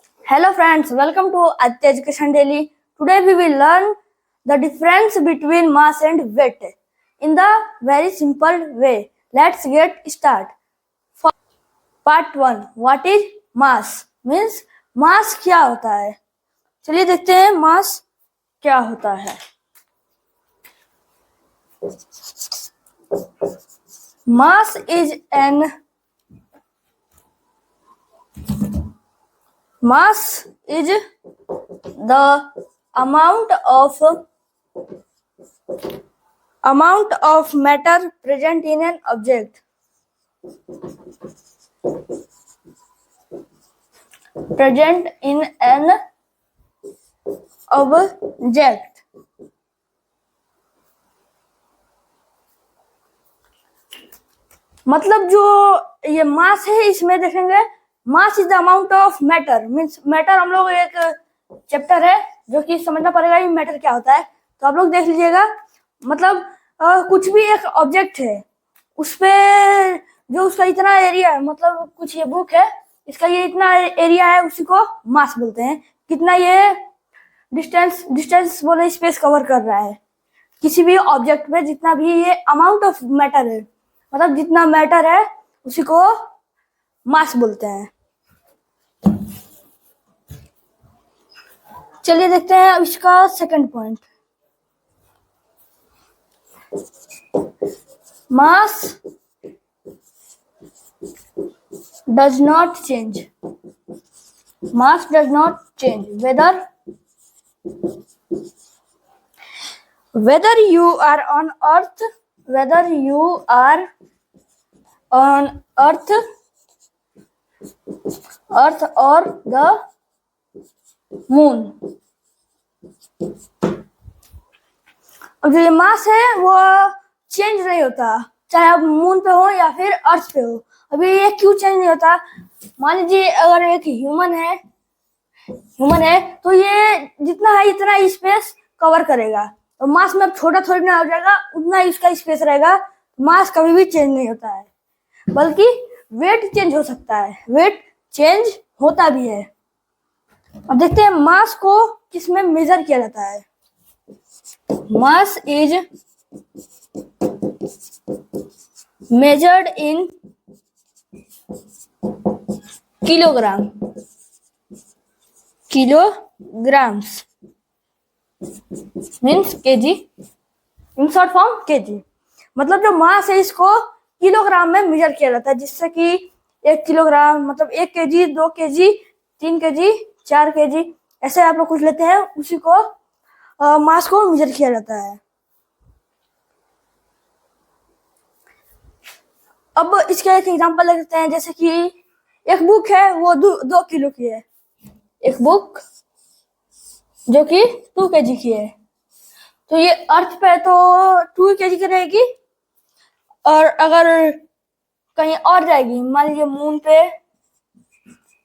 Hello friends, welcome to Aditya Education Daily. Today we will learn the difference between mass and weight in the very simple way. Let's get start. For part 1, what is mass? Means mass क्या होता है? चलिए देखते हैं mass क्या होता है. Mass is the amount of matter present in an object. मतलब जो ये मास है इसमें देखेंगे mass is the amount of matter. Means matter हम लोग एक चैप्टर है जो कि समझना पड़ेगा ये मैटर क्या होता है. तो आप लोग देख लीजिएगा. मतलब कुछ भी एक ऑब्जेक्ट है उस पे जो उसका इतना एरिया है. मतलब कुछ ये बुक है इसका ये इतना एरिया है उसी को मास बोलते हैं. कितना ये डिस्टेंस बोले स्पेस कवर कर रहा है. किसी भी ऑब्जेक्ट में जितना भी ये अमाउंट ऑफ मैटर है मतलब जितना मैटर है उसी को मास बोलते हैं. चलिए देखते हैं इसका second point. Mass does not change. Mass does not change whether you are on earth or the moon. अब जो मास है वो चेंज नहीं होता चाहे आप मून पे हो या फिर अर्थ पे हो. अभी ये क्यों चेंज नहीं होता? मान लीजिए अगर एक ह्यूमन है तो ये जितना है इतना स्पेस कवर करेगा. तो मास में अब छोटा थोड़ी ना हो जाएगा उतना ही इसका स्पेस रहेगा. मास कभी भी चेंज नहीं होता है बल्कि वेट चेंज हो सकता है. वेट चेंज होता भी है. अब देखते हैं मास को किसमें मेजर किया जाता है. Mass is measured in kilograms means kg in short form kg. मतलब जो मास है इसको किलोग्राम में मेजर किया जाता है जिससे कि 1 किलोग्राम मतलब 1 केजी 2 केजी 3 केजी 4 केजी ऐसे आप लोग कुछ लेते हैं उसी को मास को मेजर किया जाता है. अब इसका एक एग्जांपल लेते हैं. जैसे कि एक बुक है वो 2 किलो की है. एक बुक जो कि 2 केजी की है तो ये अर्थ पे तो 2 केजी की रहेगी. और अगर कहीं और जाएगी मान लीजिए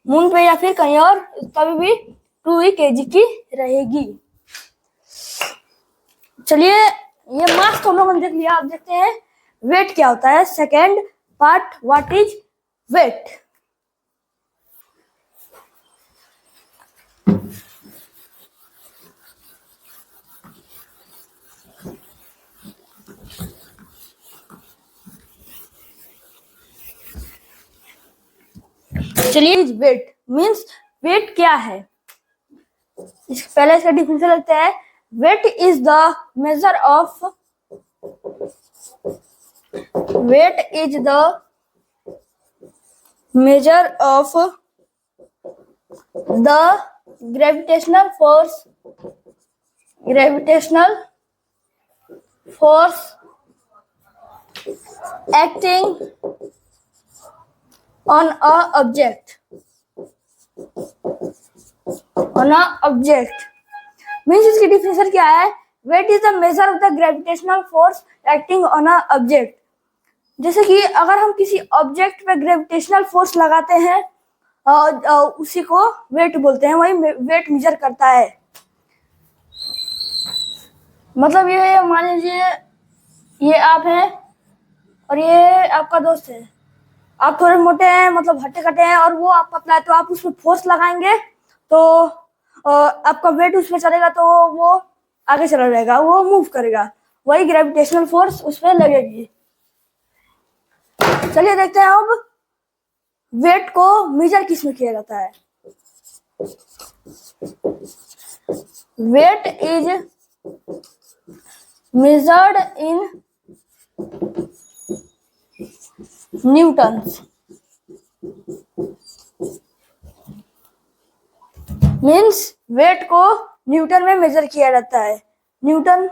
मून पे या फिर कहीं और तभी भी 2 केजी की रहेगी. चलिए ये मास तो हम लोगों ने देख लिया. अब देखते हैं वेट क्या होता है. Second part what is weight. चलिए वेट मीन्स वेट क्या है. पहले इसका डिफिनेशन लगता है. Weight is the measure of the gravitational force acting on a object. Means इसकी डिफिनेशन क्या है. Weight is the measure of the gravitational force acting on a object. जैसे कि अगर हम किसी ऑब्जेक्ट पे ग्रेविटेशनल फोर्स लगाते हैं उसी को वेट बोलते हैं. वही वेट मेजर करता है. मतलब ये मान लीजिए ये आप हैं और ये आपका दोस्त है. आप थोड़े मोटे हैं मतलब हट्टे कट्टे हैं और वो आप पतला है तो आप उसमें फोर्स लगाएंगे तो आपका वेट उसमें चलेगा तो वो आगे चला जाएगा, वो मूव करेगा, वही ग्रेविटेशनल फोर्स उस पर लगेगी। चलिए देखते हैं अब वेट को मेजर किस में किया जाता है। Weight is measured in newtons, means weight को न्यूटन में मेजर किया जाता है। न्यूटन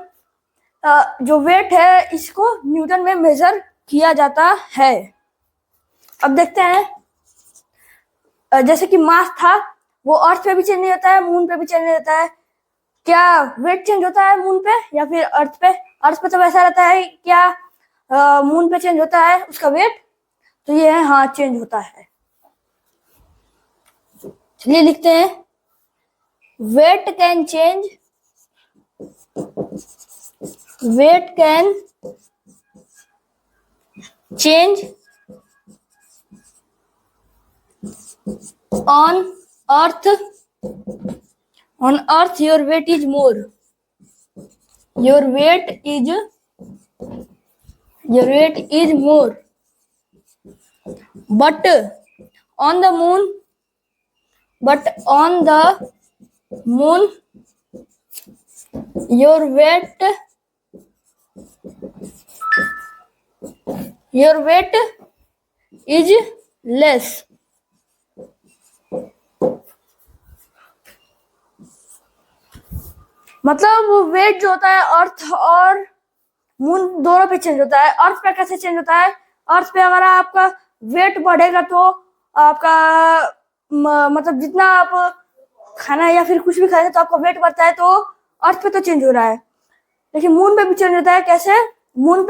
जो वेट है इसको न्यूटन में मेजर किया जाता है। अब देखते हैं जैसे कि मास था वो अर्थ पे भी चेंज नहीं होता है, मून पे भी चेंज नहीं होता है। क्या वेट चेंज होता है मून पे या फिर अर्थ पे? अर्थ पे तो वैसा रहता है। क्या मून पे चेंज होता है उसका वेट? तो ये है, हाँ चेंज होता है। चलिए लिखते हैं, weight can change, weight can change on earth, on earth your weight is more, your weight is more, but on the moon your weight is less। मतलब वेट जो होता है अर्थ और मून दोनों पे चेंज होता है। अर्थ पे कैसे चेंज होता है? अर्थ पे अगर आपका वेट बढ़ेगा तो आपका मतलब जितना आप खाना या फिर कुछ भी खाएंगे तो आपका वेट बढ़ता है, तो अर्थ पे तो चेंज हो रहा है। लेकिन मून पे भी चेंज होता है। कैसे? मून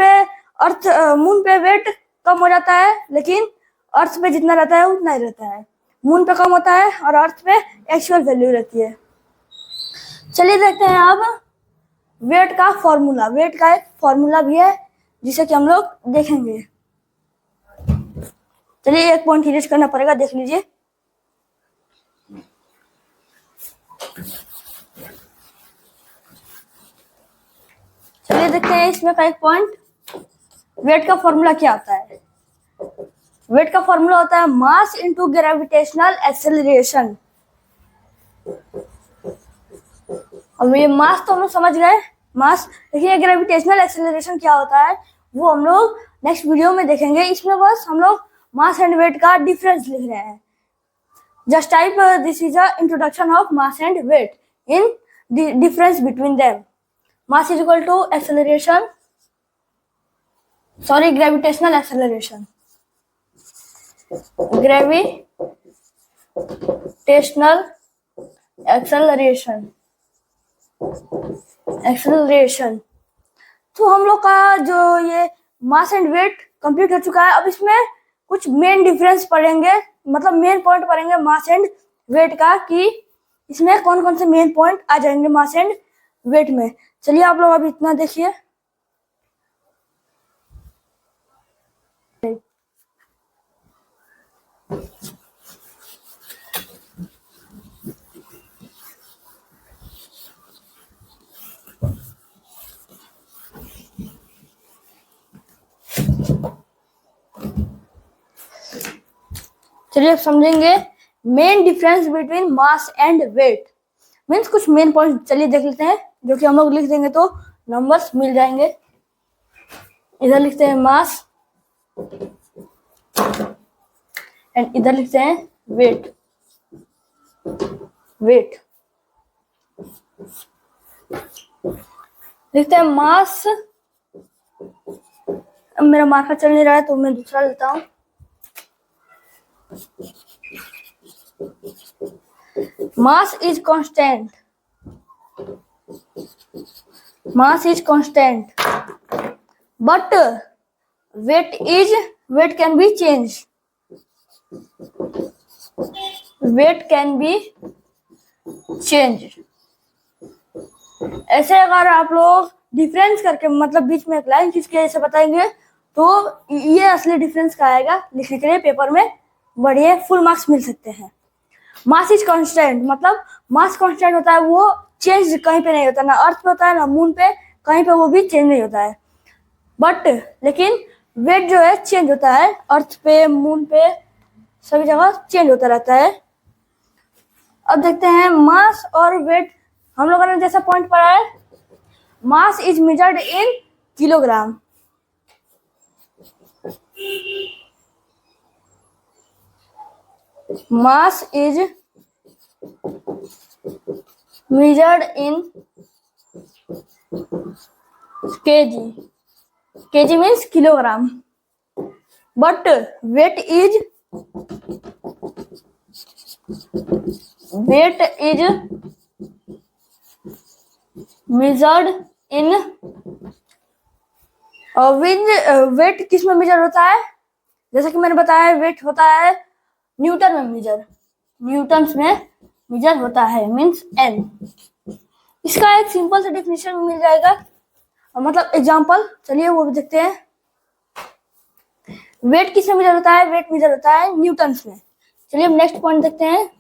पे वेट कम हो जाता है, लेकिन अर्थ पे जितना रहता है उतना ही रहता है। मून पे कम होता है और अर्थ पे एक्चुअल वैल्यू रहती है। चलिए देखते हैं अब वेट का फॉर्मूला। वेट का एक फॉर्मूला भी है जिसे कि हम लोग देखेंगे। चलिए एक पॉइंट इरेज करना पड़ेगा, देख लीजिए। चलिए देखते हैं इसमें का एक पॉइंट, वेट का फॉर्मूला क्या होता है। वेट का फॉर्मूला होता है मास इनटू ग्रेविटेशनल एक्सेलरेशन। अब ये मास तो हम लोग समझ गए, मास। देखिए ग्रेविटेशनल एक्सेलरेशन क्या होता है वो हम लोग नेक्स्ट वीडियो में देखेंगे। इसमें बस हम लोग मास एंड वेट का डिफरेंस लिख रहे हैं। Just type this is a introduction of mass and weight in difference between them. Mass is equal to acceleration, sorry gravitational acceleration, gravitational acceleration. तो हम लोग का जो ये मास एंड वेट कंप्लीट हो चुका है। अब इसमें कुछ मेन डिफरेंस पढ़ेंगे, मतलब मेन पॉइंट पढ़ेंगे मास एंड वेट का, कि इसमें कौन कौन से मेन पॉइंट आ जाएंगे मास एंड वेट में। चलिए आप लोग अभी इतना देखिए। चलिए अब समझेंगे main difference between mass and weight. Means कुछ मेन पॉइंट चलिए देख लेते हैं, जो कि हम लोग लिख देंगे तो नंबर्स मिल जाएंगे। इधर लिखते हैं मास एंड इधर लिखते हैं वेट। लिखते हैं मास। मेरा मार्कर चल नहीं रहा है तो मैं दूसरा लेता हूं। Mass is constant. But weight can be changed. ऐसे अगर आप लोग डिफरेंस करके मतलब बीच में एक लाइन खींच के ऐसे बताएंगे तो ये असली डिफरेंस का आएगा। लिखने के लिए पेपर में बढ़िया फुल मार्क्स मिल सकते हैं। मास इज कांस्टेंट, मतलब मास कांस्टेंट होता है, वो चेंज कहीं पे नहीं होता, ना अर्थ पे होता है ना मून पे, कहीं पे वो भी चेंज नहीं होता है। बट लेकिन वेट जो है चेंज होता है, अर्थ पे, मून पे, सभी जगह चेंज होता रहता है। अब देखते हैं मास और वेट। हम लोगों ने जैसा पॉइंट पढ़ा है, mass is measured in kilogram. Mass is measured in kg. kg means kilogram. But weight is measured in weight किस में मेजर होता है? जैसा कि मैंने बताया, वेट होता है न्यूटन में मेजर, न्यूटन्स में मेजर होता है, मीन्स एन। इसका एक सिंपल सा डेफिनेशन मिल जाएगा, मतलब एग्जांपल, चलिए वो भी देखते हैं। वेट किस में मेजर होता है? वेट मेजर होता है न्यूटन्स में। चलिए हम नेक्स्ट पॉइंट देखते हैं।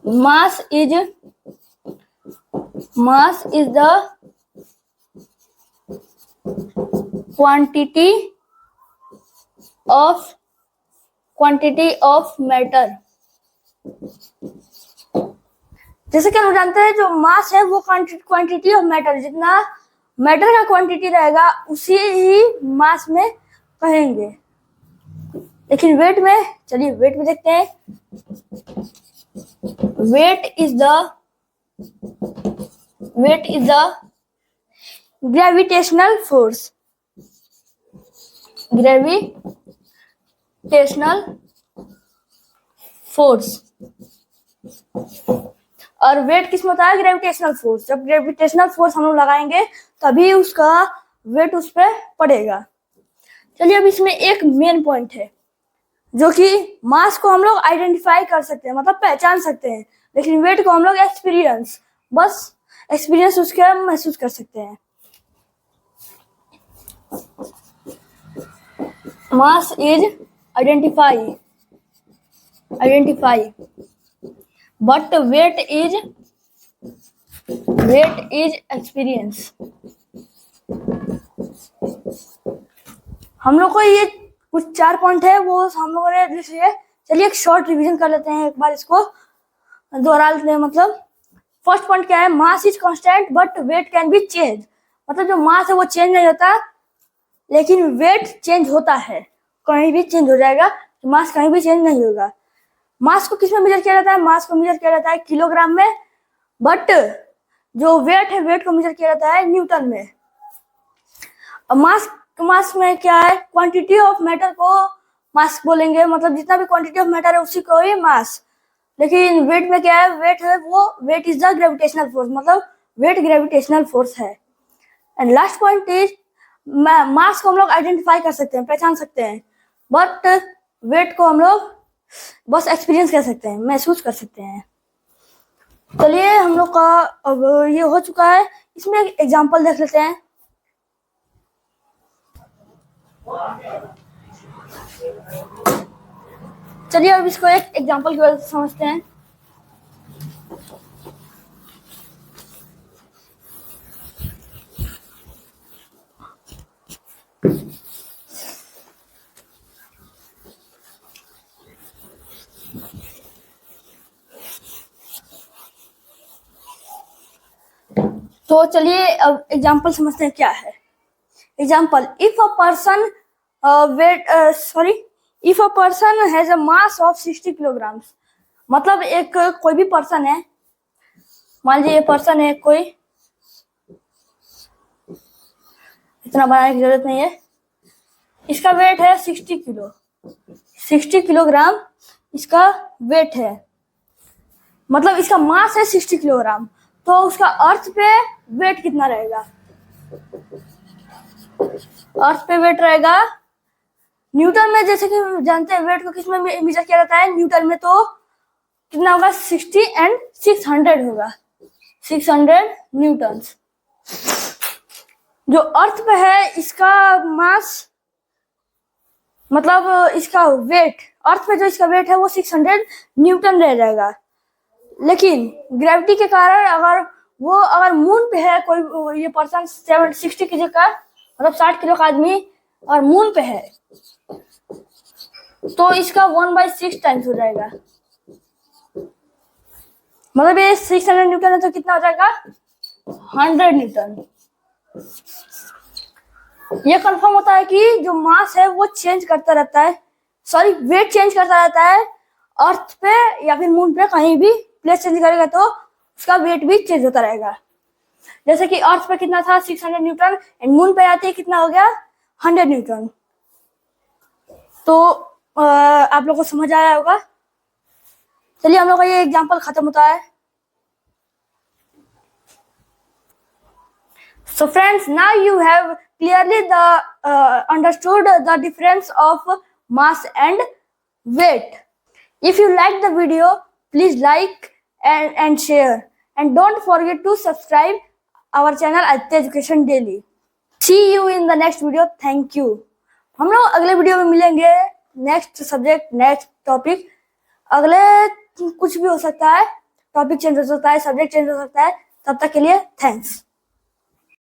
Mass is the quantity of matter. जैसे कि हम जानते हैं, जो मास है वो क्वांटिटी ऑफ मैटर, जितना मैटर का क्वांटिटी रहेगा उसी ही मास में कहेंगे। लेकिन वेट में, चलिए वेट में देखते हैं। Weight is the gravitational force. और वेट किस में होता है? Gravitational force. जब ग्रेविटेशनल फोर्स हम लोग लगाएंगे तभी उसका वेट उस पर पड़ेगा। चलिए अब इसमें एक मेन पॉइंट है, जो कि मास को हम लोग आइडेंटिफाई कर सकते हैं, मतलब पहचान सकते हैं, लेकिन वेट को हम लोग बस एक्सपीरियंस उसके महसूस कर सकते हैं। Mass is identify, but weight is experience. हम लोग को ये कुछ 4 पॉइंट है, वो हम लोगों ने लिख लिए। चलिए एक शॉर्ट रिवीजन कर लेते हैं, एक बार इसको दोहरा लेते हैं। मतलब फर्स्ट पॉइंट क्या है? Mass is constant but weight can be change. मतलब जो मास है वो चेंज नहीं होता, लेकिन वेट चेंज होता है, कहीं भी चेंज हो जाएगा, तो मास कहीं भी चेंज नहीं होगा। मास को किस में मेजर किया जाता है? मास को मेजर किया जाता है किलोग्राम में, बट जो वेट है, वेट को मेजर किया जाता है न्यूटन में। अब मास में क्या है? क्वांटिटी ऑफ मैटर को मास बोलेंगे, मतलब जितना भी क्वांटिटी ऑफ मैटर है उसी को ही मास। लेकिन वेट में क्या है? Weight is the gravitational force, मतलब वेट ग्रेविटेशनल फोर्स है। And last point is, mass को हम लोग आइडेंटिफाई कर सकते हैं, पहचान सकते हैं, बट वेट को हम लोग बस एक्सपीरियंस कर सकते हैं, महसूस कर सकते हैं। चलिए हम लोग का अब ये हो चुका है, इसमें एक एग्जांपल देख लेते हैं। चलिए अब इसको एक एग्जांपल की वजह से समझते हैं। तो चलिए अब एग्जांपल समझते हैं क्या है। Example, if a person has a mass of 60 kilogram. मतलब एक कोई भी पर्सन है, मान लीजिए ये पर्सन है कोई, इतना बनाने की जरूरत नहीं है। इसका वेट है 60 किलोग्राम इसका वेट है, मतलब इसका मास है 60 किलोग्राम। तो उसका अर्थ पे वेट कितना रहेगा? अर्थ पे वेट रहेगा न्यूटन में। जैसे कि जानते हैं वेट को किस में मेजर किया जाता है? न्यूटन में। तो कितना होगा? 60 एंड 600 होगा, 600 न्यूटन। जो अर्थ पे है इसका मास, मतलब इसका वेट अर्थ पे जो इसका वेट है वो 600 न्यूटन रह जाएगा। लेकिन ग्रेविटी के कारण अगर मून पे है कोई ये पर्सन 60 किलो का मतलब 60 किलो का आदमी और मून पे है तो इसका 1/6 टाइम्स हो जाएगा। मतलब ये 600 न्यूटन है तो कितना हो जाएगा 100 न्यूटन। ये कंफर्म होता है कि जो मास है वो चेंज करता रहता है, सॉरी वेट चेंज करता रहता है। अर्थ पे या फिर मून पे कहीं भी प्लेस चेंज करेगा तो उसका वेट भी चेंज होता रहेगा। जैसे कि अर्थ पे कितना था 600 न्यूटन एंड मून पे आते ही कितना हो गया 100 न्यूटन। तो आप लोग को समझ आया होगा। चलिए हम लोग का ये एग्जांपल खत्म होता है। So friends, now you have clearly understood the difference of mass and weight. If you like the video, please like and share, and don't forget to subscribe our channel Aditya Education Daily. See you in the next video. Thank you. हम लोग अगले video में मिलेंगे। Next subject, next topic. अगले कुछ भी हो सकता है, टॉपिक चेंज हो सकता है, सब्जेक्ट चेंज हो सकता है। तब तक के लिए थैंक्स।